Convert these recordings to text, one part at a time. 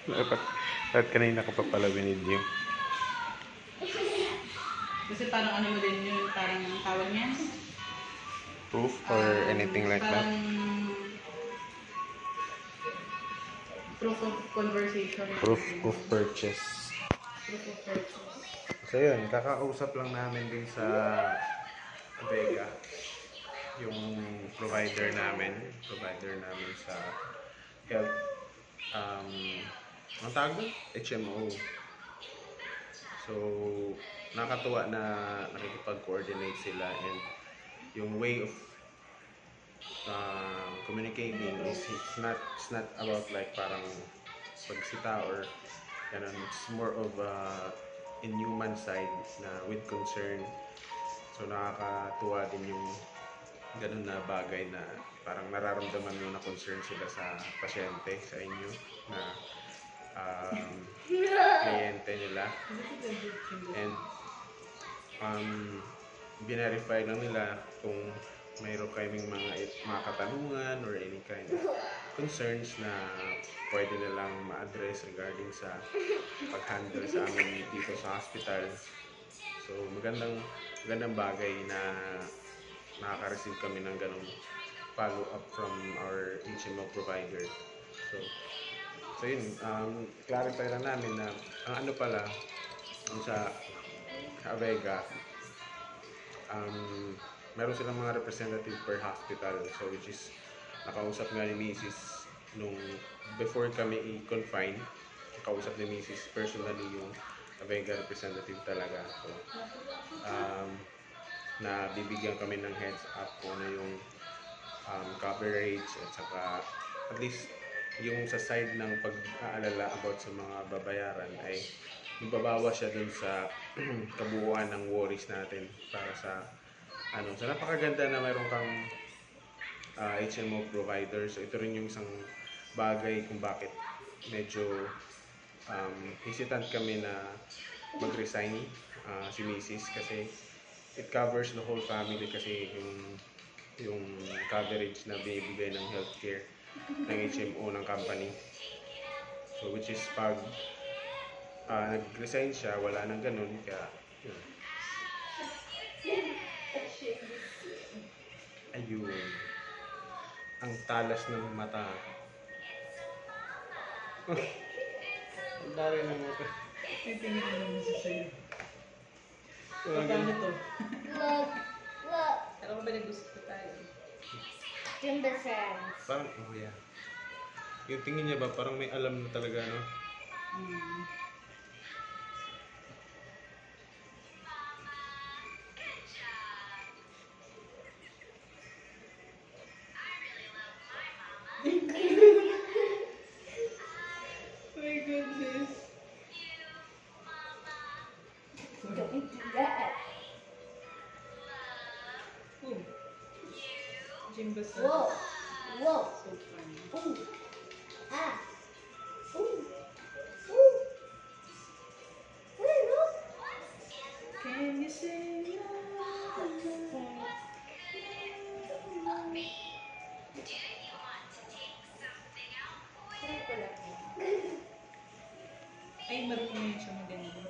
Dapat kanina ko pa pala binidyo. Kasi parang ano mo din yun, parang tawag niyan? Proof or anything like that? Proof of conversation. Proof of purchase. Proof of purchase. So yun, kakausap lang namin din sa Vega yung provider namin sa health, ang tawag doon? HMO. So, nakakatuwa na nakikipag-coordinate sila, and yung way of communicating is it's not about like parang pagsita or ganun. It's more of inhuman side na with concern. So nakakatuwa din yung ganun na bagay na parang nararamdaman mo na concern sila sa pasyente, sa inyo na kliyente nila. And binarify lang nila kung mayroon kaming mga katanungan or any kind of concerns na pwede nilang ma-address regarding sa pag-handle sa amin dito sa hospital. So magandang bagay na nakaka-receive kami ng ganong follow-up from our HMO provider. So yun, clarify lang namin na ang ano pala sa Avega, meron silang mga representative per hospital. So which is, nakausap nga ni Mrs. nung before kami i-confine, nakausap ni Mrs. personally yung Avega representative talaga. So na bibigyan kami ng heads up kung ano yung coverage, at saka at least yung sa side ng pag-aalala about sa mga babayaran ay mababawas siya dun sa kabuuan ng worries natin para sa so napakaganda na mayroon kang HMO provider. So ito rin yung isang bagay kung bakit medyo hesitant kami na mag-resign si Mrs. kasi it covers the whole family, kasi yung coverage na binibigay ng healthcare ng HMO ng company. So which is pag nag-resign siya, wala nang ganun, kaya yun. Ayun, ang talas ng mata. Ang dami ng mata. Ay, tingin na naman sa sa'yo. Paano to? Look. Alam mo ba nag-gusto tayo? Timber friends. Parang, oh yeah. Yung tingin niya ba, parang may alam na talaga, no? My goodness. Don't do that. Oh. Jimba sa. Whoa. So funny. Ooh. Ah. Ooh. Look. Can you say ay, marunong yun siya maganda.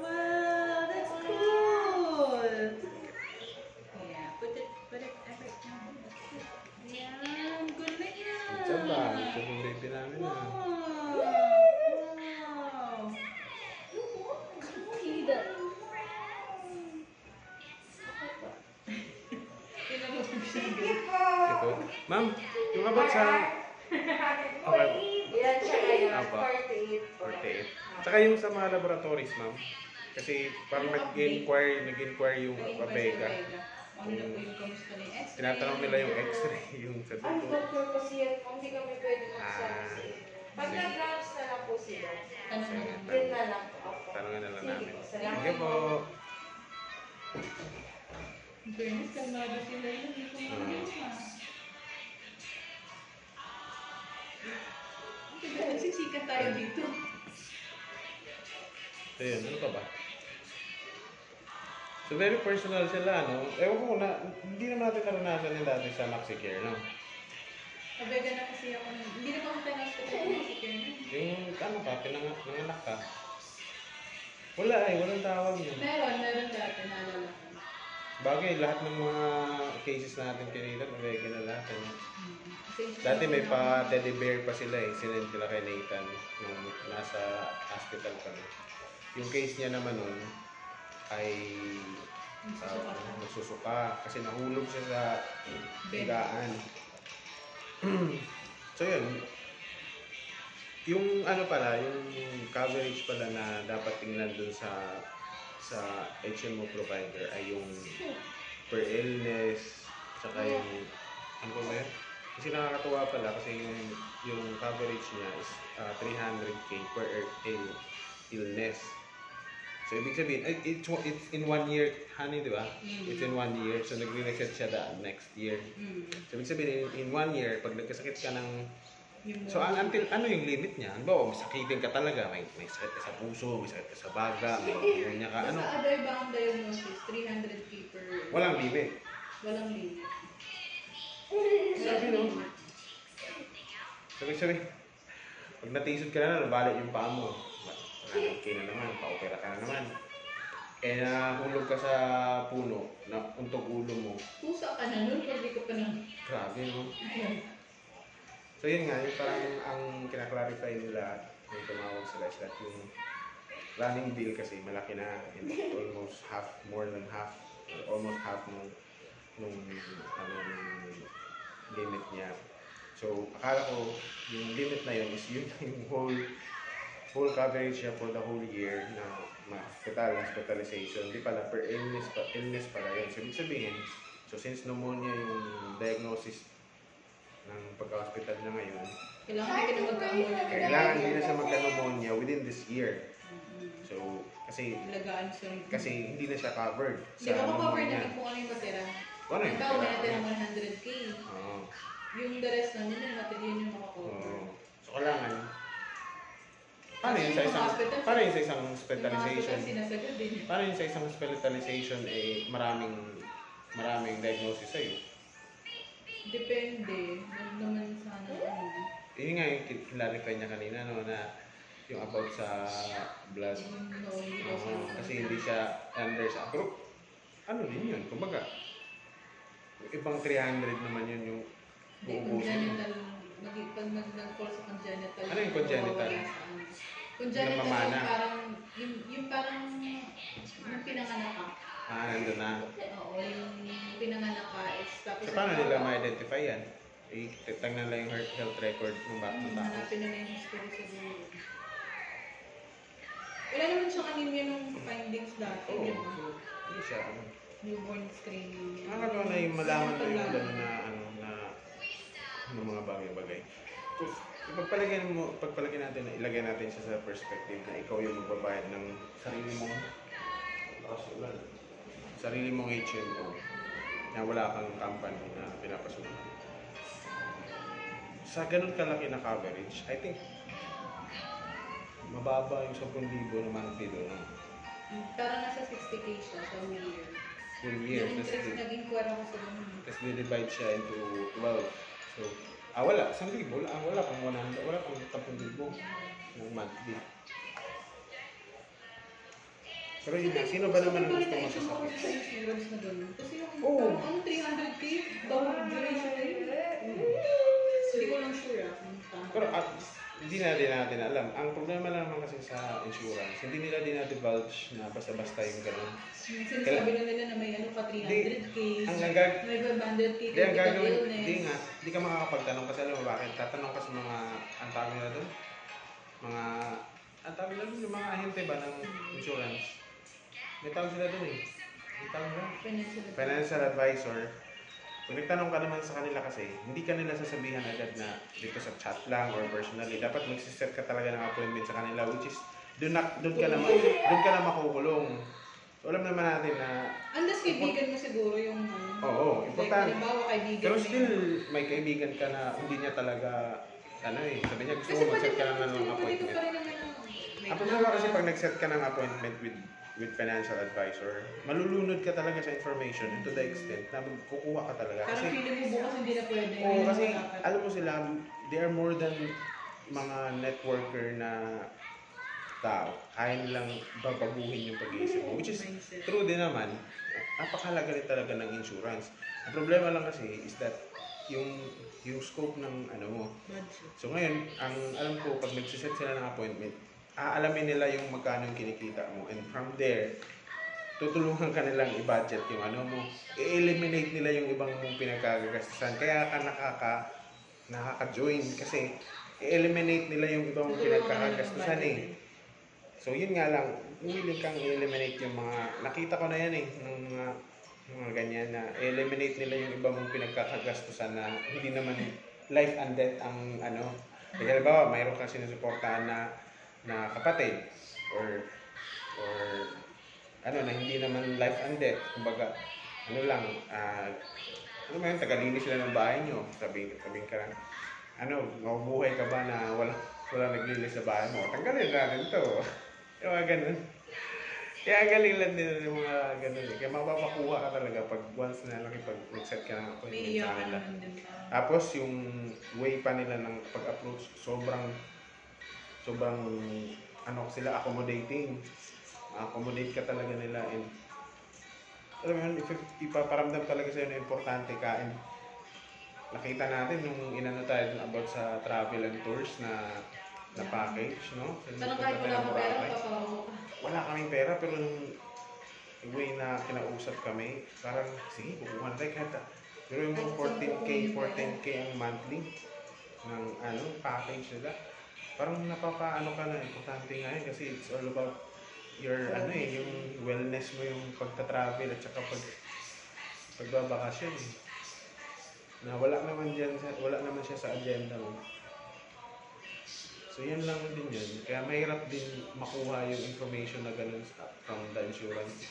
Wow, that's cool! Yeah, put it right now. Yan, good na yan! Diyan ba? Ito yung baby namin na. Wow! Peter. Ito. Ma'am, yung about sa... Okay. Ilan siya ngayon? Apa. 48. 48. Tsaka yung sa mga laboratories, ma'am. Kasi parang nag-inquire yung Avega. Tinatanong nila yung x-ray, yung sa Ang dugo. doctor kasi yan, hindi kami pwede magsabi. Pag nag-labs na lang po sila, yun na lang po ako. Tanongin na lang Sige namin. po, salamat Sige po. In fairness, kalmado sila yun. Hindi ko magawa. Nagsisikat tayo dito. Ayun, ano pa ba? So very personal sila, no? Ewan ko na, hindi naman natin naranasan yung dati sa MaxiCare, no? Abega na kasi ako. Hindi na pa tayo hospital si Karen. Yung ano ka, nanganak ka. Wala walang tawag yun. Meron dati, naalala ko. Bagay, lahat ng mga cases natin kinita, nabigyan na lahat. Ano? Kasi Dati may pa teddy bear pa sila sinend nila kay Nathan nung nasa hospital pa. Yung case niya naman nun ay nagsusuka kasi nahulog siya sa higaan. So yun, yung ano pala, yung coverage pala na dapat tingnan dun sa HMO provider ay yung per illness, tsaka yung ano ba yun? Kasi nakakatuwa pala kasi yung coverage niya is 300k per illness. So ibig sabihin, it's in 1 year, honey, di ba? It's in 1 year. So nagre-reset siya next year. So ibig sabihin, in 1 year, pag nagkasakit ka ng... So until ano yung limit niya? Ano ba, masakitin ka talaga, may sakit ka sa puso, may sakit ka sa baga, may niya ka, ano? Basta other bang diagnosis, 300k per... Walang limit. Walang limit. Sabi no? Sabi, pag natisod ka na, nabalik yung paa mo. Okay na naman, pa-opera ka na naman. Eh nahulog ka sa puno, na untog ulo mo. Pusa ka na nun, pag di ka pa na... Grabe, no? So yun nga, yung parang ang kinaklarify nila, yung tumawag sila is that yung running bill kasi malaki na, almost half, more than half, almost half nung limit niya. So akala ko yung limit na yun is yun yung whole coverage niya for the whole year na hospitalization. Hindi pala, per illness pala yun. So ibig sabihin, so since pneumonia yung diagnosis ng pagka-hospital niya ngayon, kailangan hindi na siya magka-pneumonia within this year. So, kasi hindi na siya covered. Hindi ba covered na kung ano yung matira? Ano yung ikaw, may natira 100k. Oo. Yung the rest na yun, yung matira yun yung makakover. So, kailangan, paano yun sa isang hospitalization? Paano yun sa isang hospitalization, eh, maraming diagnosis sa'yo? Depende. Huwag naman sana Yun nga yung clarify niya kanina, no, na yung about sa blood. Kasi hindi siya under sa group. Ano din yun? Kumbaga, ibang 300 naman yun yung uubusin. Pag nag-fall sa congenital. Ano yung congenital? Congenital yung parang yung pinanganak ka. Nandun na. Oo, yung pinanganak ka is tapos... So, paano nila ma-identify yan? Tignan lang yung health record ng tao. Hanapin nila yung history siguro. Wala naman siyang anemia nung findings dati. Oo. Hindi siya. Newborn screening. Nakakatawa na yung malaman mo yung gano'n na mga bagay-bagay. So, pagpalagay natin, ilagay natin siya sa perspective na ikaw yung magbabayad ng sarili mong HMO na wala kang company na pinapasunod. Sa ganun kalaki na coverage, I think mababa yung 10,000 na monthly doon. Parang nasa 60k siya sa whole year. Full year. Nag-inquire ako sa ganun. Tapos divide siya into 12. So, wala. 1,000. Wala pang 100. Wala pang 10,000 ng monthly. Pero yun nga, sino ba naman ang gusto masasakit? Sa insurance na gano'n. Kasi yung 300k, bawal duration na yun. Hindi ko lang sure Pero hindi na din natin alam. Ang problema lang naman kasi sa insurance, hindi nila dinadivulge na basta-basta yung gano'n. Sinasabi na nila na may ano pa 300k, may 500k, hindi ka makakapagtanong kasi alam mo bakit? Tatanong ka sa mga, ang tawag nila doon? Yung mga ahente ba ng insurance? May tawag sila doon eh. May tawag nila? Financial advisor. Pag nagtanong ka naman sa kanila kasi, hindi ka nila sasabihan agad na dito sa chat lang or personally. Dapat magsiset ka talaga ng appointment sa kanila, which is doon ka na makukulong. So alam naman natin na... Unless kaibigan mo siguro yung... Oo, importante. Like, halimbawa kaibigan pero still, may kaibigan ka na hindi niya talaga... sabi niya gusto mo mag-set ka naman ng appointment. Ang problema kasi pag nag-set ka ng appointment with with financial advisor, malulunod ka talaga sa information to the extent na kukuha ka talaga. Parang Kasi, feeling mo bukas hindi na pwede. oo, kasi alam mo sila, they are more than mga networker na tao. Kaya nilang babaguhin yung pag-iisip mo. Which is true din naman. Napakahalaga rin talaga ng insurance. Ang problema lang kasi is that yung scope ng ano mo. So ngayon, ang alam ko, pag nagsiset sila ng appointment, aalamin nila yung magkano yung kinikita mo. And from there, tutulungan ka nilang i-budget yung ano mo. I-eliminate nila yung ibang mong pinagkagagastusan. Kaya ka nakaka-join kasi i-eliminate nila yung ibang mong pinagkagagastusan eh. So yun nga lang, willing kang i-eliminate yung mga, nakita ko na yan eh, ng mga ganyan na i-eliminate nila yung iba mong pinagkakagastusan na hindi naman life and death ang ano. Kaya halimbawa, mayroon kang sinusuportahan na kapatid or ano na hindi naman life and death. Kumbaga, ano lang, ano mo yun, tagalinis sila ng bahay nyo. Sabihin ka lang, ano, mabubuhay ka ba na wala naglilis sa bahay mo? Tanggalin natin to. Yung mga ganun. Kaya galing lang din yung mga ganun eh. Kaya mapapakuha ka talaga pag once na nakipag-set ka ng appointment sa kanila. Tapos yung way pa nila ng pag-approach, sobrang ano sila, accommodating. Accommodate ka talaga nila and alam mo yun, ipaparamdam talaga sa'yo na importante ka and nakita natin nung inano tayo dun about sa travel and tours na package, no? Parang kahit wala mo pera, paparoon ka. Wala kaming pera, pero nung way na kinausap kami, parang, sige, kukuha na tayo kahit pero yung 14K ang monthly ng package nila. Parang napapaano ka na, importante nga yun kasi it's all about your, yung wellness mo, yung pagta-travel at saka pagbabakasyon eh. Na wala naman siya sa agenda mo. So yan lang din yun. Kaya mahirap din makuha yung information na ganun from the insurance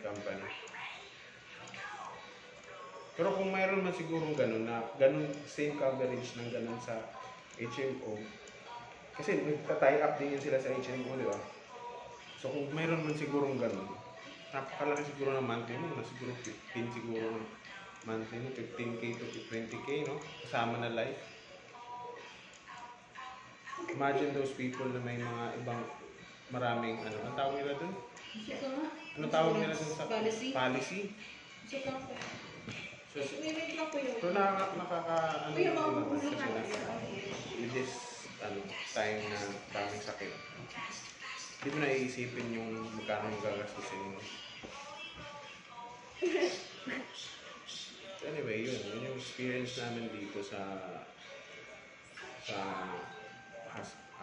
company. Pero kung mayroon man sigurong ganun na ganun same coverage ng ganun sa HMO, kasi nagta-tie up din yun sila sa HMO, di ba? So kung mayroon man sigurong ganun, napakalaki siguro ng monthly mo, na siguro 15 siguro ng monthly mo, 15K to 20K, no? Kasama na life. Imagine those people na may mga ibang maraming ang tawag nila dun? Ano tawag nila dun sa policy? So, pero with this time na daming sakit, hindi mo naiisipin yung magkano yung gagastusin mo. So anyway, yun yung experience namin dito sa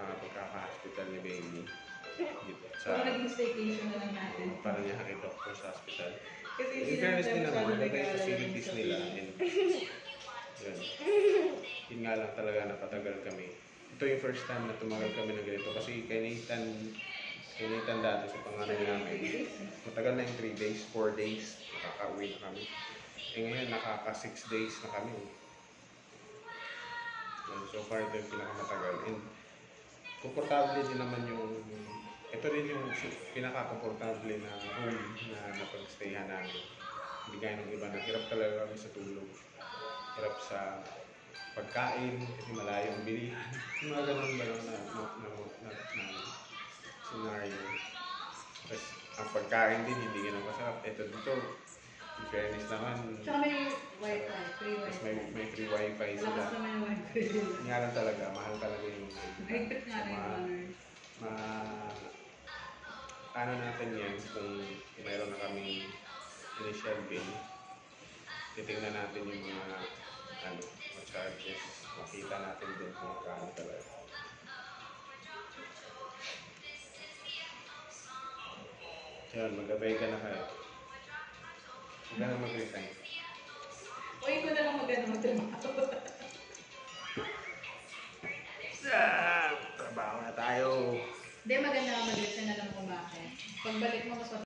pagkaka-hospital ni Baby. Parang naging staycation na lang natin. Parang niya kay doctor sa hospital. Kasi In fairness din naman, maganda yung facilities nila. And, yun. Yun nga lang talaga napatagal kami. Ito yung first time na tumagal kami ng ganito. Kasi kay Nathan dati sa pangalan namin. Matagal na yung 3 days, 4 days. Nakaka-uwi na kami. Ngayon, nakaka 6 days na kami. So far, ito yung pinakamatagal. And komportable din naman ito rin yung pinaka-komportable na room na napag-stayhan namin. Hindi gaya ng iba, hirap talaga kami sa tulog. Hirap sa pagkain, kasi malayo ang bilihan. Yung mga ganun ba na scenario. Tapos, ang pagkain din, hindi ganun kasarap. Ito dito, in fairness naman. Tsaka may wifi, free wifi. May free wifi sila. Lakas naman yung wifi. Nga lang talaga, mahal talaga yung Higpit nga rin ano natin yan kung mayroon na kami initial bill. Titingnan natin yung mga charges. Makita natin din kung magkano talaga. Yan, mag-abay ka na kayo. Huwag ka na mag-resign. Uy, ko na lang magtrabaho. Trabaho na tayo. Hindi, maganda ka mag-resign na lang kung bakit. Pagbalik mo, mas